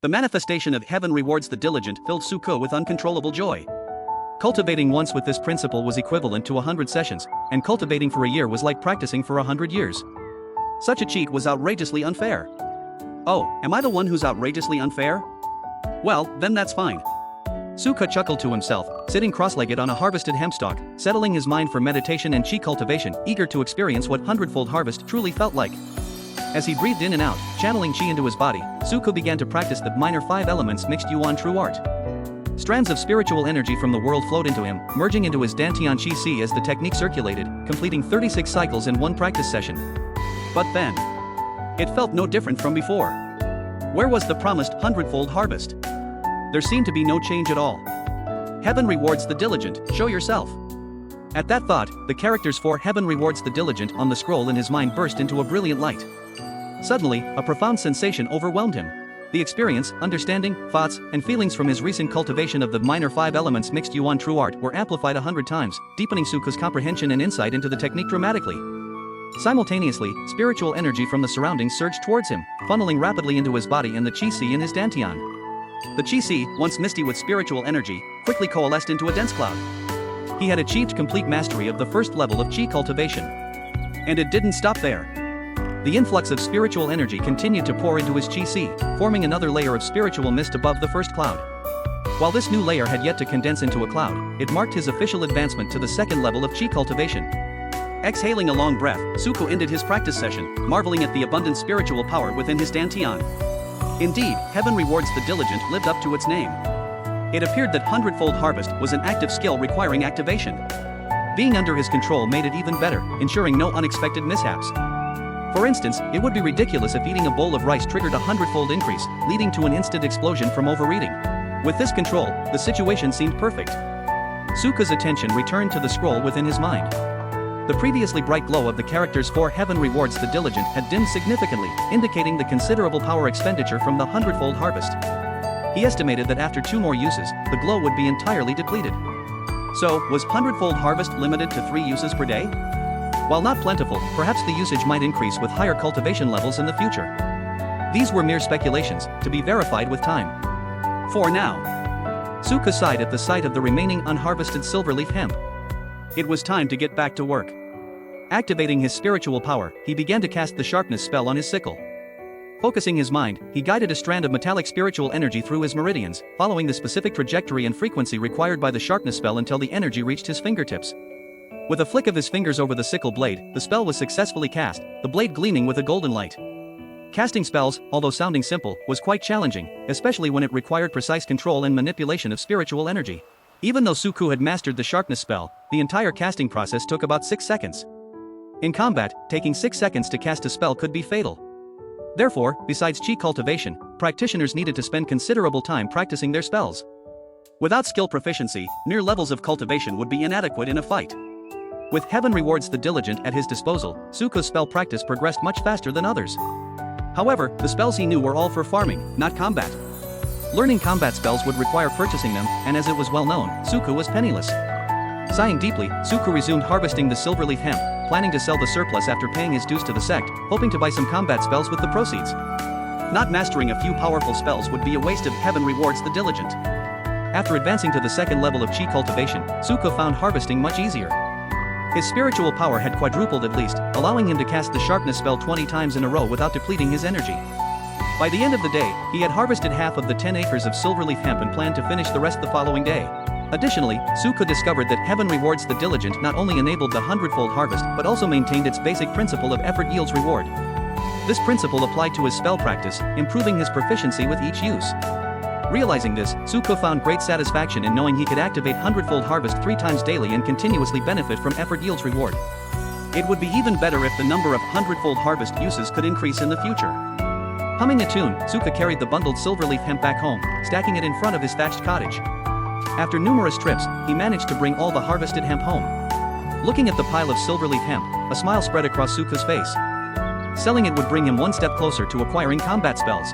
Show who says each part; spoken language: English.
Speaker 1: The manifestation of heaven rewards the diligent filled Suko with uncontrollable joy. Cultivating once with this principle was equivalent to 100 sessions, and cultivating for a year was like practicing for 100 years. Such a cheat was outrageously unfair. Oh, am I the one who's outrageously unfair? Well, then that's fine. Suka chuckled to himself, sitting cross-legged on a harvested hemp stalk, settling his mind for meditation and chi cultivation, eager to experience what hundredfold harvest truly felt like. As he breathed in and out, channeling chi into his body, Suka began to practice the minor 5 elements mixed yuan true art. Strands of spiritual energy from the world flowed into him, merging into his Dantian Chi Si as the technique circulated, completing 36 cycles in one practice session. But then, it felt no different from before. Where was the promised hundredfold harvest? There seemed to be no change at all. Heaven rewards the diligent, show yourself. At that thought, the characters for Heaven rewards the diligent on the scroll in his mind burst into a brilliant light. Suddenly, a profound sensation overwhelmed him. The experience, understanding, thoughts, and feelings from his recent cultivation of the minor 5 elements mixed yuan true art were amplified 100 times, deepening Suka's comprehension and insight into the technique dramatically. Simultaneously, spiritual energy from the surroundings surged towards him, funneling rapidly into his body and the Chi Si in his Dantian. The Chi Si, once misty with spiritual energy, quickly coalesced into a dense cloud. He had achieved complete mastery of the first level of Chi cultivation. And it didn't stop there. The influx of spiritual energy continued to pour into his Chi Si, forming another layer of spiritual mist above the first cloud. While this new layer had yet to condense into a cloud, it marked his official advancement to the second level of Chi cultivation. Exhaling a long breath, Suko ended his practice session, marveling at the abundant spiritual power within his Dantian. Indeed, Heaven rewards the diligent lived up to its name. It appeared that hundredfold harvest was an active skill requiring activation. Being under his control made it even better, ensuring no unexpected mishaps. For instance, it would be ridiculous if eating a bowl of rice triggered a hundredfold increase, leading to an instant explosion from overeating. With this control, the situation seemed perfect. Suka's attention returned to the scroll within his mind. The previously bright glow of the characters for Heaven rewards the diligent had dimmed significantly, indicating the considerable power expenditure from the hundredfold harvest. He estimated that after 2 more uses, the glow would be entirely depleted. So, was hundredfold harvest limited to 3 uses per day? While not plentiful, perhaps the usage might increase with higher cultivation levels in the future. These were mere speculations, to be verified with time. For now. Suka sighed at the sight of the remaining unharvested silverleaf hemp. It was time to get back to work. Activating his spiritual power, he began to cast the sharpness spell on his sickle. Focusing his mind, he guided a strand of metallic spiritual energy through his meridians, following the specific trajectory and frequency required by the sharpness spell until the energy reached his fingertips. With a flick of his fingers over the sickle blade, the spell was successfully cast, the blade gleaming with a golden light. Casting spells, although sounding simple, was quite challenging, especially when it required precise control and manipulation of spiritual energy. Even though Suku had mastered the sharpness spell, the entire casting process took about 6 seconds. In combat, taking 6 seconds to cast a spell could be fatal. Therefore, besides chi cultivation, practitioners needed to spend considerable time practicing their spells. Without skill proficiency, mere levels of cultivation would be inadequate in a fight. With Heaven rewards the diligent at his disposal, Suko's spell practice progressed much faster than others. However, the spells he knew were all for farming, not combat. Learning combat spells would require purchasing them, and as it was well known, Suku was penniless. Sighing deeply, Suku resumed harvesting the silverleaf hemp, planning to sell the surplus after paying his dues to the sect, hoping to buy some combat spells with the proceeds. Not mastering a few powerful spells would be a waste of Heaven rewards the diligent. After advancing to the second level of chi cultivation, Suku found harvesting much easier. His spiritual power had quadrupled at least, allowing him to cast the sharpness spell 20 times in a row without depleting his energy. By the end of the day, he had harvested half of the 10 acres of silverleaf hemp and planned to finish the rest the following day. Additionally, Suka discovered that Heaven rewards the diligent not only enabled the hundredfold harvest but also maintained its basic principle of effort yields reward. This principle applied to his spell practice, improving his proficiency with each use. Realizing this, Suko found great satisfaction in knowing he could activate hundredfold harvest 3 times daily and continuously benefit from effort yields reward. It would be even better if the number of hundredfold harvest uses could increase in the future. Humming a tune, Suka carried the bundled silverleaf hemp back home, stacking it in front of his thatched cottage. After numerous trips, he managed to bring all the harvested hemp home. Looking at the pile of silverleaf hemp, a smile spread across Suka's face. Selling it would bring him one step closer to acquiring combat spells.